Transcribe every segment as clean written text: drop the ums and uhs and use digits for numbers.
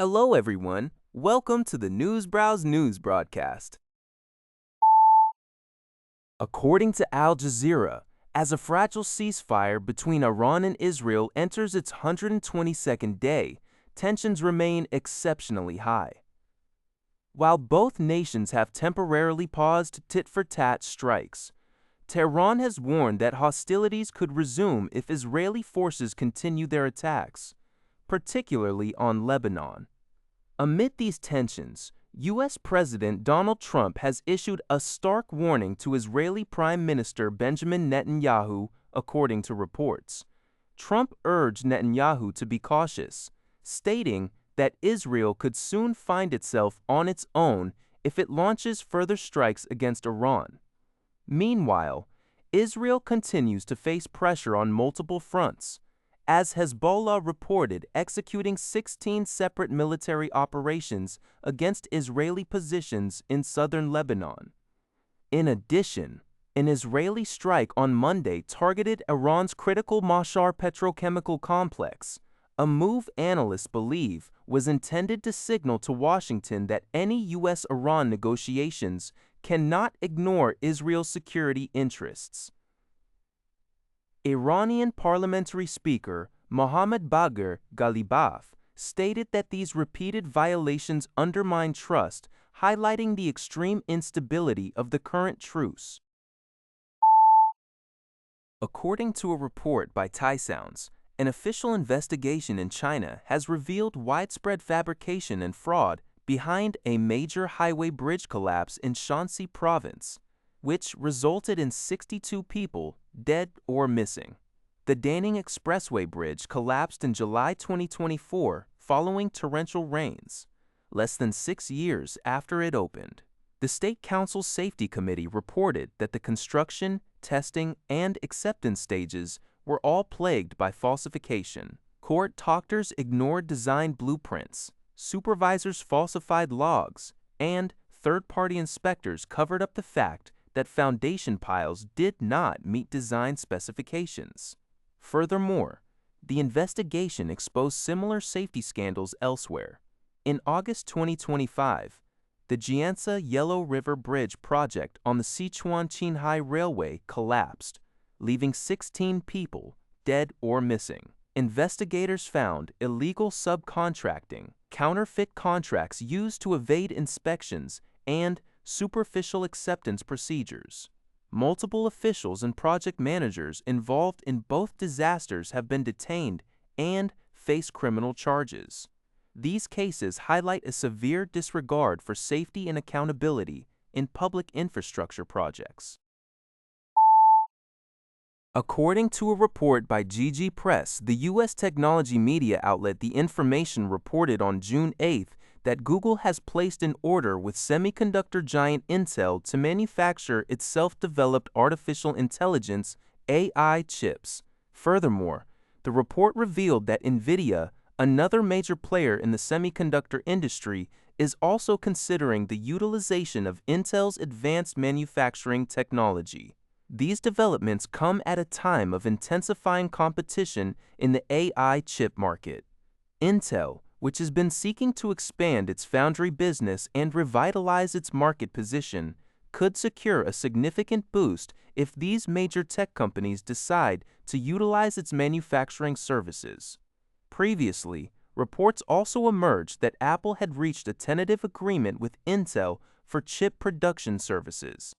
Hello, everyone. Welcome to the Newsbrowse News broadcast. According to Al Jazeera, as a fragile ceasefire between Iran and Israel enters its 122nd day, tensions remain exceptionally high. While both nations have temporarily paused tit-for-tat strikes, Tehran has warned that hostilities could resume if Israeli forces continue their attacks, particularly on Lebanon. Amid these tensions, U.S. President Donald Trump has issued a stark warning to Israeli Prime Minister Benjamin Netanyahu, according to reports. Trump urged Netanyahu to be cautious, stating that Israel could soon find itself on its own if it launches further strikes against Iran. Meanwhile, Israel continues to face pressure on multiple fronts, as Hezbollah reported executing 16 separate military operations against Israeli positions in southern Lebanon. In addition, an Israeli strike on Monday targeted Iran's critical Mashhar petrochemical complex, a move analysts believe was intended to signal to Washington that any U.S.-Iran negotiations cannot ignore Israel's security interests. Iranian parliamentary speaker Mohammad Bagher Ghalibaf stated that these repeated violations undermine trust, highlighting the extreme instability of the current truce. According to a report by TaiSounds, an official investigation in China has revealed widespread fabrication and fraud behind a major highway bridge collapse in Shaanxi province, which resulted in 62 people dead or missing. The Danning Expressway Bridge collapsed in July 2024 following torrential rains, less than 6 years after it opened. The State Council's Safety Committee reported that the construction, testing, and acceptance stages were all plagued by falsification. Court doctors ignored design blueprints, supervisors falsified logs, and third-party inspectors covered up the fact that foundation piles did not meet design specifications. Furthermore, the investigation exposed similar safety scandals elsewhere. In August 2025, the Jiansa Yellow River Bridge project on the Sichuan-Qinghai Railway collapsed, leaving 16 people dead or missing. Investigators found illegal subcontracting, counterfeit contracts used to evade inspections, and superficial acceptance procedures. Multiple officials and project managers involved in both disasters have been detained and face criminal charges. These cases highlight a severe disregard for safety and accountability in public infrastructure projects. According to a report by GG Press, the U.S. technology media outlet The Information reported on June 8th that Google has placed an order with semiconductor giant Intel to manufacture its self-developed artificial intelligence AI chips. Furthermore, the report revealed that NVIDIA, another major player in the semiconductor industry, is also considering the utilization of Intel's advanced manufacturing technology. These developments come at a time of intensifying competition in the AI chip market. Intel, which has been seeking to expand its foundry business and revitalize its market position, could secure a significant boost if these major tech companies decide to utilize its manufacturing services. Previously, reports also emerged that Apple had reached a tentative agreement with Intel for chip production services.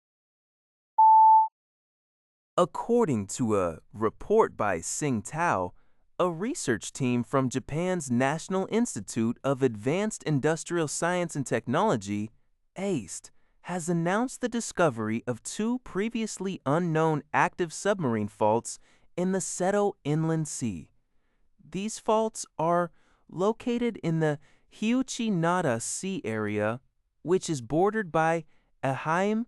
According to a report by Tsingtao, a research team from Japan's National Institute of Advanced Industrial Science and Technology, AIST, has announced the discovery of 2 previously unknown active submarine faults in the Seto Inland Sea. These faults are located in the Hyuchi-Nada Sea area, which is bordered by Ehime,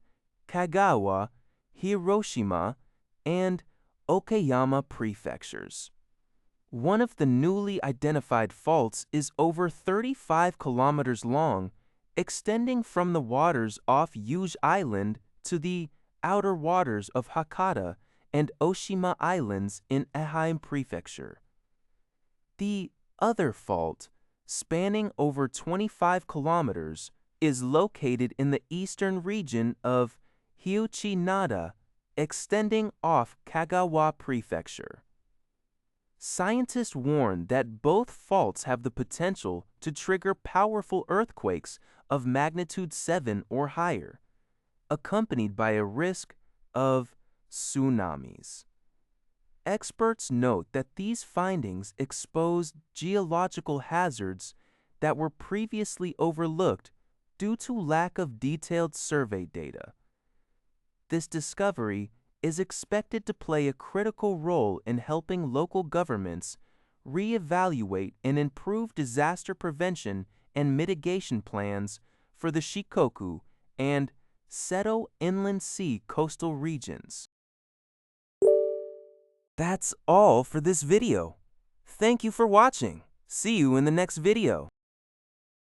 Kagawa, Hiroshima, and Okayama prefectures. One of the newly identified faults is over 35 kilometers long, extending from the waters off Yuge Island to the outer waters of Hakata and Oshima Islands in Ehime Prefecture. The other fault, spanning over 25 kilometers, is located in the eastern region of Hyuchi-Nada, extending off Kagawa Prefecture. Scientists warn that both faults have the potential to trigger powerful earthquakes of magnitude 7 or higher, accompanied by a risk of tsunamis. Experts note that these findings expose geological hazards that were previously overlooked due to lack of detailed survey data. This discovery is expected to play a critical role in helping local governments reevaluate and improve disaster prevention and mitigation plans for the Shikoku and Seto Inland Sea coastal regions. That's all for this video. Thank you for watching. See you in the next video.